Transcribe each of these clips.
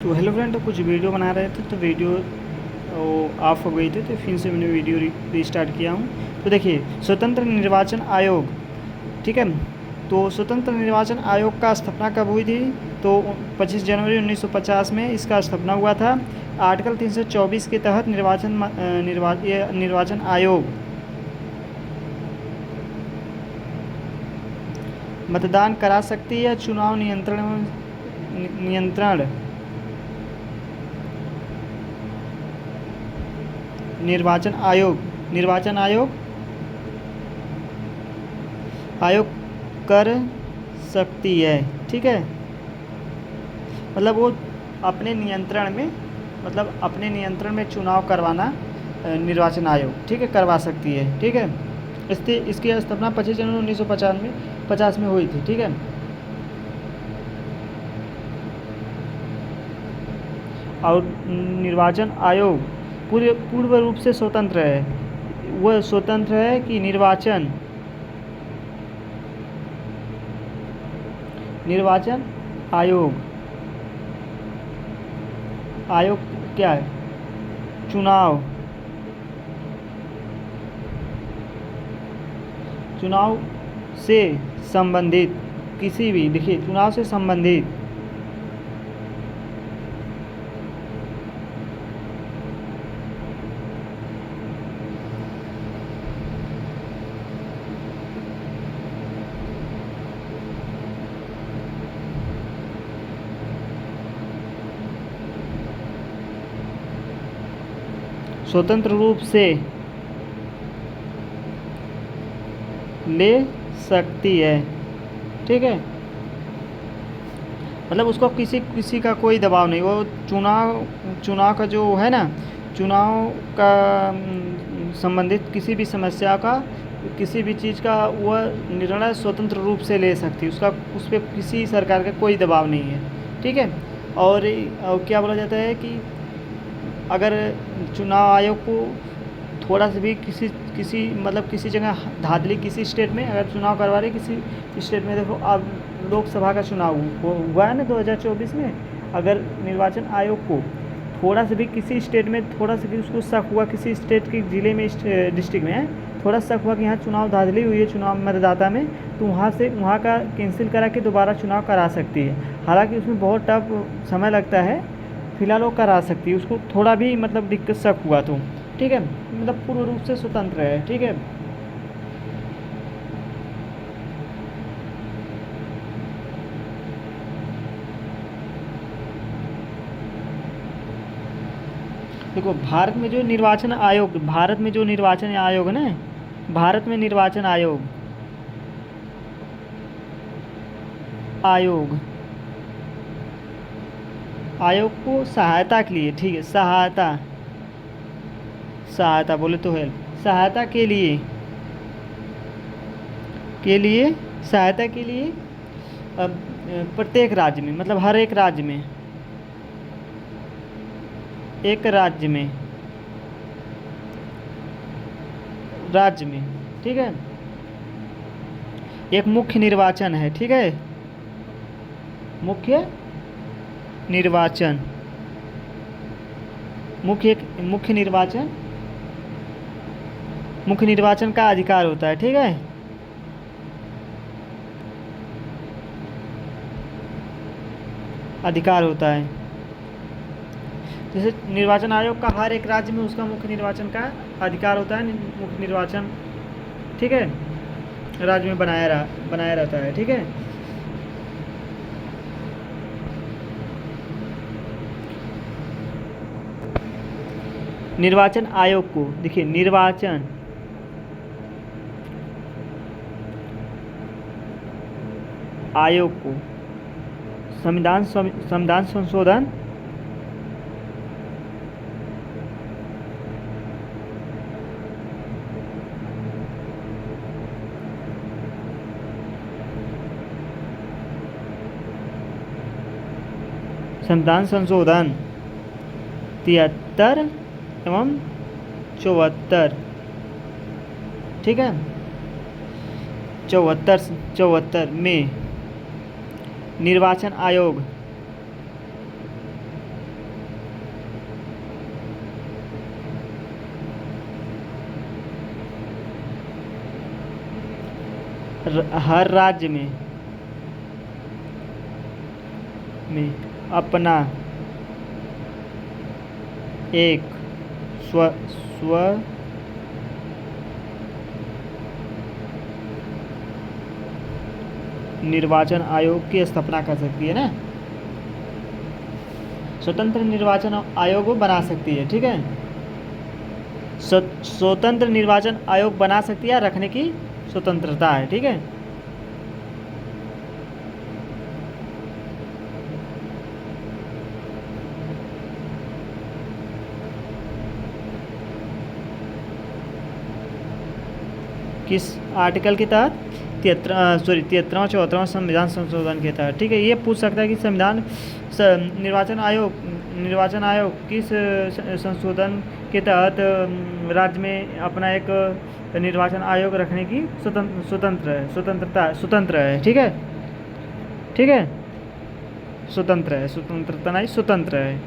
तो hello friend, तो कुछ वीडियो बना रहे थे तो वीडियो ऑफ हो गई थी, तो फिर से मैंने वीडियो रीस्टार्ट किया हूँ। तो देखिए, स्वतंत्र निर्वाचन आयोग, ठीक है। तो स्वतंत्र निर्वाचन आयोग का स्थापना कब हुई थी? तो 25 जनवरी 1950 में इसका स्थापना हुआ था। आर्टिकल 324 के तहत निर्वाचन आयोग मतदान करा सकती है। चुनाव नियंत्रण निर्वाचन आयोग कर सकती है, ठीक है। मतलब वो अपने नियंत्रण में चुनाव करवाना निर्वाचन आयोग, ठीक है, करवा सकती है, ठीक है। इसकी स्थापना 25 जनवरी 1950 में हुई थी, ठीक है। और निर्वाचन आयोग पूर्ण रूप से स्वतंत्र है। वह स्वतंत्र है कि निर्वाचन आयोग क्या है? चुनाव से संबंधित किसी भी, देखिए, चुनाव से संबंधित स्वतंत्र रूप से ले सकती है, ठीक है। मतलब उसको किसी का कोई दबाव नहीं। वो चुनाव का जो है ना, चुनाव का संबंधित किसी भी समस्या का, किसी भी चीज़ का वह निर्णय स्वतंत्र रूप से ले सकती है। उस पर किसी सरकार का कोई दबाव नहीं है, ठीक है। और क्या बोला जाता है कि अगर चुनाव आयोग को थोड़ा सा भी किसी जगह धांधली, किसी स्टेट में अगर चुनाव करवा रहे किसी स्टेट में, देखो अब लोकसभा का चुनाव हुआ है ना 2024 में। अगर निर्वाचन आयोग को थोड़ा सा भी किसी स्टेट में थोड़ा सा भी उसको शक हुआ, किसी स्टेट के ज़िले में, डिस्ट्रिक्ट में थोड़ा शक हुआ कि यहाँ चुनाव धांधली हुई है चुनाव मतदाता में, तो वहाँ का कैंसिल करा के दोबारा चुनाव करा सकती है। हालांकि उसमें बहुत टफ समय लगता है, फिलहाल वो करा सकती है। उसको थोड़ा भी दिक्कत शक हुआ तो, ठीक है, पूर्ण रूप से स्वतंत्र है, ठीक है। देखो, भारत में जो निर्वाचन आयोग है ना, भारत में निर्वाचन आयोग को सहायता के लिए, ठीक है, सहायता बोले तो हेल्प, सहायता के लिए अब प्रत्येक राज्य में, हर एक राज्य में, ठीक है, एक मुख्य निर्वाचन है, ठीक है। मुख्य निर्वाचन का अधिकार होता है, ठीक है। अधिकार होता है। जैसे निर्वाचन आयोग का हर एक राज्य में उसका मुख्य निर्वाचन का अधिकार होता है। मुख्य निर्वाचन, ठीक है, राज्य में बनाया रहता है, ठीक है। निर्वाचन आयोग को, देखिए, निर्वाचन आयोग को संविधान संशोधन संविधान संशोधन 73 एवं 74, ठीक है, 74 में निर्वाचन आयोग हर राज्य में अपना एक स्व निर्वाचन आयोग की स्थापना कर सकती है ना, स्वतंत्र निर्वाचन आयोग वो बना सकती है, ठीक है। स्वतंत्र निर्वाचन आयोग बना सकती है, रखने की स्वतंत्रता है, ठीक है। किस आर्टिकल के तहत? 73वां 74वां संविधान संशोधन के तहत, ठीक है। ये पूछ सकता है कि संविधान निर्वाचन आयोग किस संशोधन के तहत राज्य में अपना एक निर्वाचन आयोग रखने की स्वतंत्र है, ठीक है, ठीक है। स्वतंत्रता नहीं, स्वतंत्र है,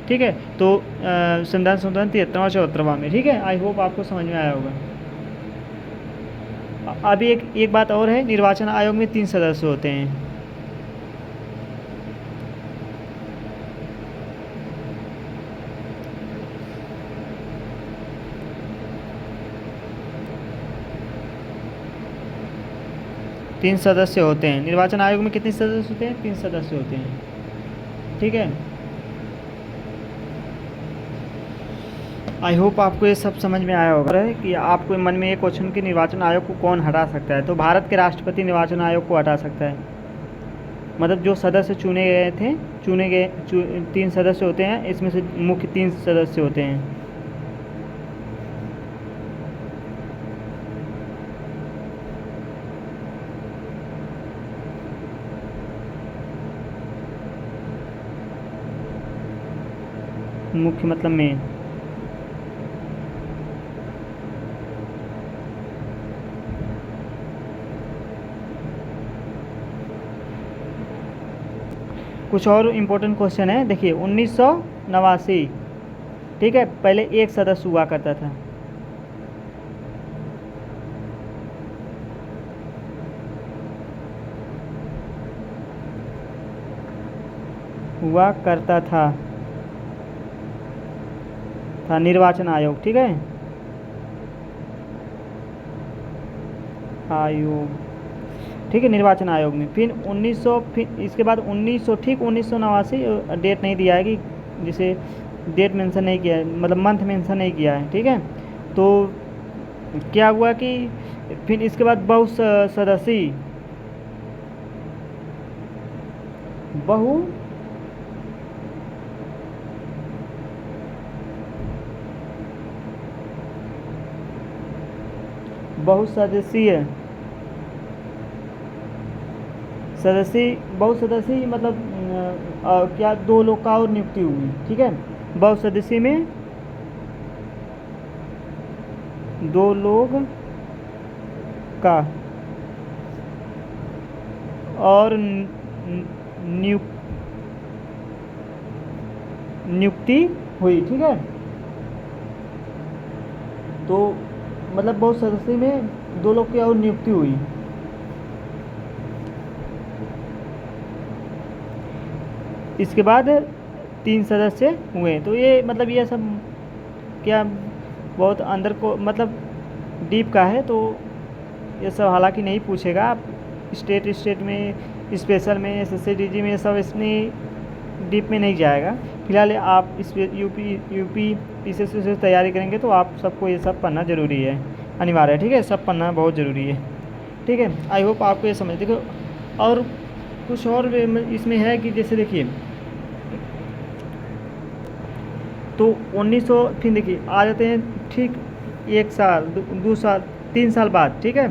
ठीक है। तो संविधान संशोधन 73वां 74वां में, ठीक है। आई होप आपको समझ में आया होगा। अभी एक बात और है, निर्वाचन आयोग में 3 सदस्य होते हैं। तीन सदस्य होते हैं निर्वाचन आयोग में। कितने सदस्य होते हैं? 3 सदस्य होते हैं, ठीक है। आई होप आपको ये सब समझ में आया होगा कि आपको मन में एक क्वेश्चन कि निर्वाचन आयोग को कौन हटा सकता है, तो भारत के राष्ट्रपति निर्वाचन आयोग को हटा सकता है। मतलब जो सदस्य चुने गए 3 सदस्य होते हैं, इसमें से मुख्य 3 सदस्य होते हैं। मुख्य मतलब मेन। कुछ और इम्पोर्टेंट क्वेश्चन है, देखिए 1989, ठीक है, पहले एक सदस्य हुआ करता था। निर्वाचन आयोग, ठीक है, आयोग, ठीक है, निर्वाचन आयोग में। फिर 1900, फिर इसके बाद 1989 डेट नहीं दिया है कि जिसे डेट मेंशन नहीं किया है, मतलब मंथ मेंशन नहीं किया है, ठीक है। तो क्या हुआ कि फिर इसके बाद बहुसदस्यीय बहुसदस्यीय मतलब क्या 2 लोग का और नियुक्ति हुई, ठीक है। बहुसदस्यीय में 2 लोग का और नियुक्ति हुई, ठीक है। तो मतलब बहुसदस्यीय में 2 लोग की और नियुक्ति हुई। इसके बाद 3 सदस्य हुए। तो ये मतलब ये सब क्या बहुत अंदर को मतलब डीप का है, तो ये सब हालांकि नहीं पूछेगा। आप स्टेट में, स्पेशल में, SSC में सब इसमें डीप में नहीं जाएगा। फिलहाल आप इस यूपी PCC से तैयारी करेंगे तो आप सबको ये सब पढ़ना ज़रूरी है, अनिवार्य है, ठीक है। सब पढ़ना बहुत ज़रूरी है, ठीक है। आई होप आपको ये समझ। देखो और कुछ और इसमें है कि जैसे देखिए, तो 1900 फिर देखिए आ जाते हैं, ठीक 1 साल 2 साल 3 साल बाद, ठीक है।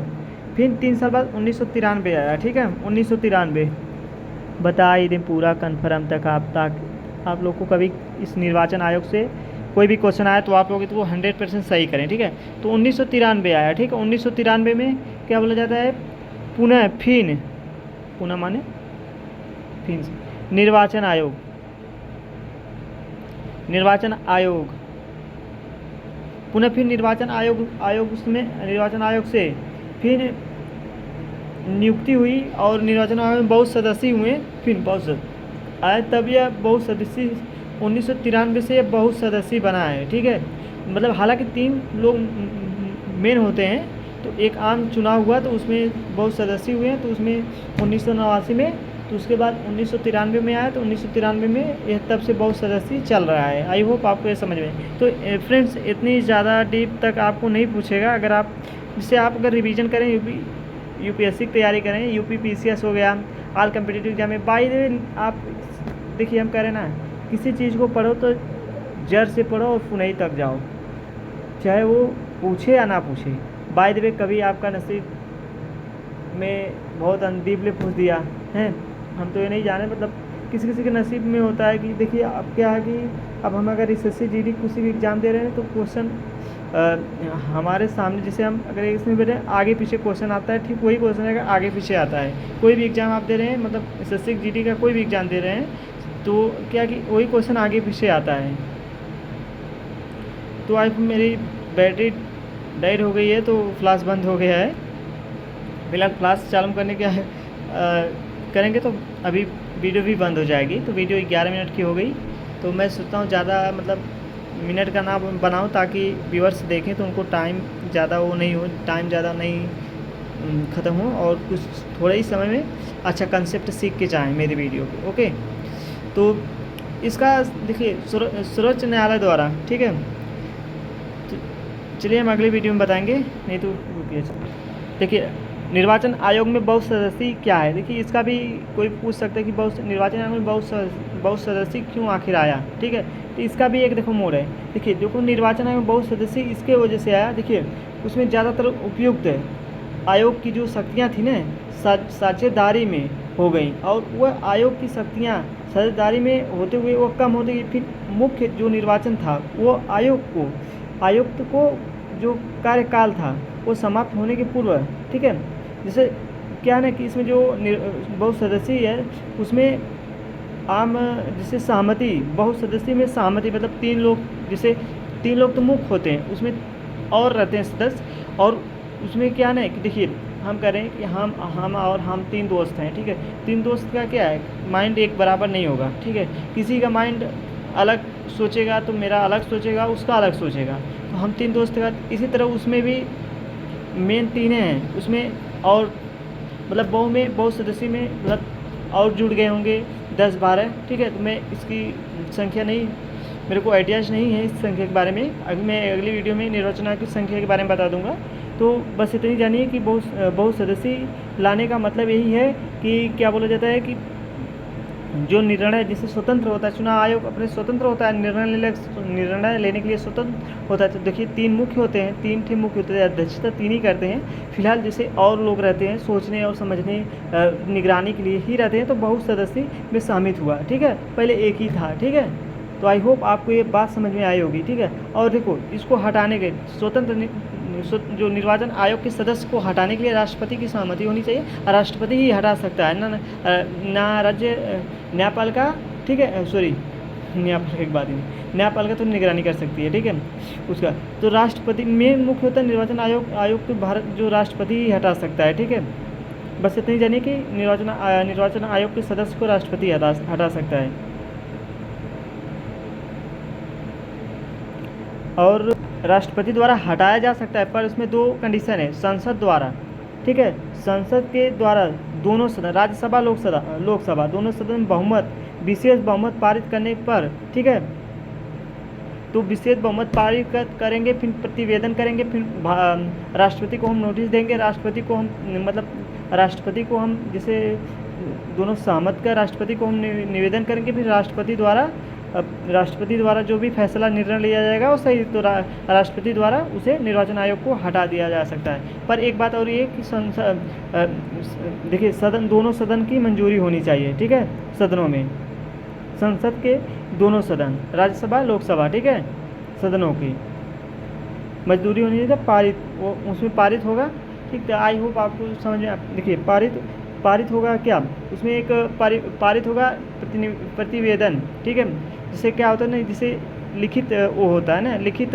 फिर 3 साल बाद 1993 आया, ठीक है। 1993 बता ही दें पूरा कन्फर्म तक आप लोग को कभी इस निर्वाचन आयोग से कोई भी क्वेश्चन आया तो आप लोग तो 100% सही करें, ठीक है। तो 1993 आया, ठीक है। 1993 में क्या बोला जाता है? पुनः माने फिर निर्वाचन आयोग पुनः फिर निर्वाचन आयोग उसमें निर्वाचन आयोग से फिर नियुक्ति हुई और निर्वाचन आयोग में बहुत सदस्य हुए, फिर बहुत आए, तब यह बहुत सदस्य 1993 से यह बहुत सदस्य बना है। ठीक है, मतलब हालांकि 3 लोग मेन होते हैं, तो एक आम चुनाव हुआ तो उसमें बहुत सदस्य हुए हैं, तो उसमें 1989 में, तो उसके बाद 1993 में आया, तो 1993 में यह तब से बहुत सदस्य चल रहा है। आई होप आपको ये समझ में। तो फ्रेंड्स इतनी ज़्यादा डीप तक आपको नहीं पूछेगा, अगर आप जिससे आप अगर रिवीजन करें, यूपीएससी की तैयारी करें, यूपी पीसीएस हो गया, ऑल कम्पिटिटिव एग्जाम में, बाय द वे आप देखिए हम कह रहे हैं ना, किसी चीज़ को पढ़ो तो जड़ से पढ़ो और पुनई तक जाओ, चाहे वो पूछे या ना पूछे। बाय द वे कभी आपका नसीब में बहुत अनदीप ने पूछ दिया है, हम तो ये नहीं जाने, मतलब किसी किसी के नसीब में होता है कि देखिए अब क्या है कि अब हम अगर एसएससी जीडी किसी भी एग्ज़ाम दे रहे हैं तो क्वेश्चन हमारे सामने, जैसे हम अगर इसमें बैठे आगे पीछे क्वेश्चन आता है, ठीक वही क्वेश्चन अगर आगे पीछे आता है। कोई भी एग्ज़ाम आप दे रहे हैं, मतलब एसएससी जीडी का कोई भी एग्ज़ाम दे रहे हैं, तो क्या कि वही क्वेश्चन आगे पीछे आता है। तो आज मेरी बैटरी डाइड हो गई है, तो फ्लैश बंद हो गया है। फिलहाल फ्लैश चालू करने के करेंगे तो अभी वीडियो भी बंद हो जाएगी। तो वीडियो 11 मिनट की हो गई, तो मैं सोचता हूँ ज़्यादा मतलब मिनट का ना बनाऊँ, ताकि व्यूअर्स देखें तो उनको टाइम ज़्यादा वो नहीं हो, टाइम ज़्यादा नहीं ख़त्म हो, और कुछ थोड़े ही समय में अच्छा कंसेप्ट सीख के जाएँ मेरी वीडियो को। ओके, तो इसका देखिए सर्वोच्च न्यायालय द्वारा, ठीक है, तो चलिए हम अगली वीडियो में बताएंगे, नहीं तो रुकिए। देखिए निर्वाचन आयोग में बहुत सदस्य क्या है, देखिए इसका भी कोई पूछ सकता है कि बहुत निर्वाचन आयोग में बहुत सदस्य क्यों आखिर आया। ठीक है, तो इसका भी एक देखो मोड़ है। देखिए देखो निर्वाचन आयोग में बहुत सदस्य इसके वजह से आया, देखिए उसमें ज़्यादातर उपयुक्त आयोग की जो शक्तियाँ थी ना साझेदारी में हो गई, और वह आयोग की शक्तियाँ साझेदारी में होते हुए वो कम होते गई। फिर मुख्य जो निर्वाचन था वो आयुक्त को जो कार्यकाल था वो समाप्त होने के पूर्व, ठीक है, जैसे क्या है ना कि इसमें जो बहुत सदस्य है उसमें आम जैसे सहमति, बहुत सदस्य में सहमति, मतलब 3 लोग, जैसे 3 लोग तो मुख्य होते हैं, उसमें और रहते हैं सदस्य, और उसमें क्या है ना कि देखिए हम कह रहे हैं कि हम 3 दोस्त हैं। ठीक है, 3 दोस्त का क्या है, माइंड एक बराबर नहीं होगा। ठीक है, किसी का माइंड अलग सोचेगा तो मेरा अलग सोचेगा, उसका अलग सोचेगा, तो हम 3 दोस्त का, इसी तरह उसमें भी मेन 3 हैं उसमें, और मतलब बहुत सदस्य में मतलब और जुड़ गए होंगे 10-12। ठीक है, तो मैं इसकी संख्या नहीं, मेरे को आइडियाज नहीं है इस संख्या के बारे में, अभी मैं अगली वीडियो में निर्वाचन आयोग की संख्या के बारे में बता दूंगा। तो बस इतनी जानिए कि बहुत सदस्य लाने का मतलब यही है कि क्या बोला जाता है कि जो निर्णय जिससे स्वतंत्र होता है, चुनाव आयोग अपने स्वतंत्र होता है, निर्णय लेने के लिए स्वतंत्र होता है। तो देखिए 3 मुख्य होते हैं, 3 थे मुख्य होते हैं, अध्यक्षता 3 ही करते हैं फिलहाल, जैसे और लोग रहते हैं सोचने और समझने निगरानी के लिए ही रहते हैं, तो बहुत सदस्य में शामिल हुआ। ठीक है, पहले एक ही था। ठीक है, तो आई होप आपको ये बात समझ में आई होगी। ठीक है, और देखो इसको हटाने के जो निर्वाचन आयोग के सदस्य को हटाने के लिए राष्ट्रपति की सहमति होनी चाहिए, राष्ट्रपति ही हटा सकता है ना राज्य न्यायपालिका। ठीक है, सॉरी न्यायपालिका एक बात ही नहीं, न्यायपालिका तो निगरानी कर सकती है। ठीक है, उसका तो राष्ट्रपति मेन मुख्य होता है, निर्वाचन आयोग तो भारत जो राष्ट्रपति ही हटा सकता है। ठीक है, बस इतनी जानिए कि निर्वाचन आयोग के सदस्य को राष्ट्रपति हटा सकता है। और राष्ट्रपति द्वारा हटाया जा सकता है, पर इसमें 2 कंडीशन है, संसद द्वारा। ठीक है, संसद के द्वारा दोनों सदन, राज्यसभा लोकसभा दोनों सदन विशेष बहुमत पारित करने पर। ठीक है, तो विशेष बहुमत पारित करेंगे, फिर प्रतिवेदन करेंगे, फिर राष्ट्रपति को हम नोटिस देंगे, राष्ट्रपति को हम जैसे दोनों सहमत कर राष्ट्रपति को हम निवेदन करेंगे, फिर राष्ट्रपति द्वारा जो भी फैसला निर्णय लिया जाएगा वो सही, तो राष्ट्रपति द्वारा उसे निर्वाचन आयोग को हटा दिया जा सकता है। पर एक बात और ये कि देखिए दोनों सदन की मंजूरी होनी चाहिए। ठीक है, सदनों में संसद के दोनों सदन, राज्यसभा लोकसभा, ठीक है, सदनों की मंजूरी होनी चाहिए, वो उसमें पारित होगा। ठीक है, आई होप आपको समझ में। देखिए पारित होगा क्या, उसमें एक पारित होगा प्रतिवेदन। ठीक है, जिससे क्या होता है ना, जिसे लिखित वो होता है ना, लिखित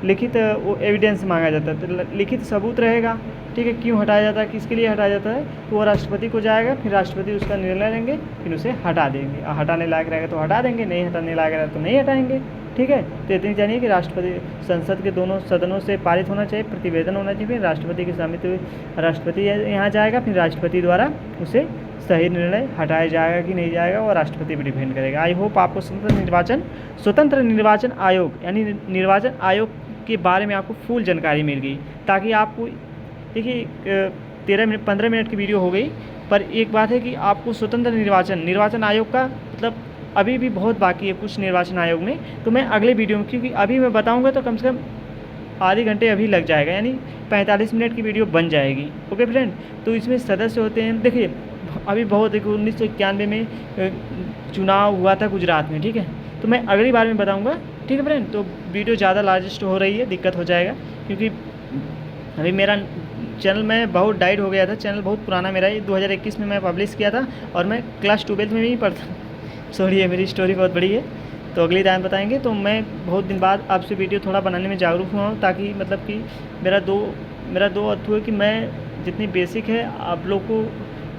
लिखित वो एविडेंस मांगा जाता है, तो लिखित सबूत रहेगा, ठीक है, क्यों हटाया जाता है, किसके लिए हटाया जाता है, तो वो राष्ट्रपति को जाएगा, फिर राष्ट्रपति उसका निर्णय लेंगे, फिर उसे हटा देंगे। हटाने लायक रहेगा तो हटा देंगे, नहीं हटाने लायक रहेगा तो नहीं हटाएंगे, ठीक है। तो इतनी जानिए कि राष्ट्रपति संसद के दोनों सदनों से पारित होना चाहिए, प्रतिवेदन होना चाहिए, फिर राष्ट्रपति की सहमति, राष्ट्रपति यहाँ जाएगा, फिर राष्ट्रपति द्वारा उसे सही निर्णय हटाया जाएगा कि नहीं जाएगा, और राष्ट्रपति पर डिपेंड करेगा। आई होप आपको स्वतंत्र निर्वाचन आयोग यानी निर्वाचन आयोग के बारे में आपको फुल जानकारी मिल गई, ताकि आपको देखिए 15 मिनट की वीडियो हो गई, पर एक बात है कि आपको स्वतंत्र निर्वाचन आयोग का मतलब अभी भी बहुत बाकी है कुछ निर्वाचन आयोग में, तो मैं अगले वीडियो में, क्योंकि अभी मैं बताऊंगा तो कम से कम आधे घंटे अभी लग जाएगा, यानी 45 मिनट की वीडियो बन जाएगी। ओके फ्रेंड, तो इसमें सदस्य होते हैं, देखिए अभी बहुत 1991 में चुनाव हुआ था गुजरात में, ठीक है, तो मैं अगली बार में बताऊँगा, ठीक है फ्रेंड। तो वीडियो ज़्यादा लार्जेस्ट हो रही है, दिक्कत हो जाएगा, क्योंकि अभी मेरा चैनल में बहुत डाइट हो गया था, चैनल बहुत पुराना मेरा, ये 2021 में मैं पब्लिश किया था, और मैं क्लास 12th में भी पढ़ता सॉरी है, मेरी स्टोरी बहुत बड़ी है, तो अगली टाइम बताएंगे। तो मैं बहुत दिन बाद आपसे वीडियो थोड़ा बनाने में जागरूक हुआ हूँ, ताकि मतलब कि मेरा दो अर्थु है कि मैं जितनी बेसिक है आप लोग को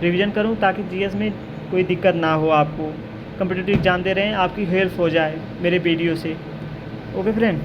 रिवीजन करूँ, ताकि जीएस में कोई दिक्कत ना हो, आपको कम्पिटिटिव एग्जाम दे रहे हैं आपकी हेल्प हो जाए मेरे वीडियो से। Okay friend.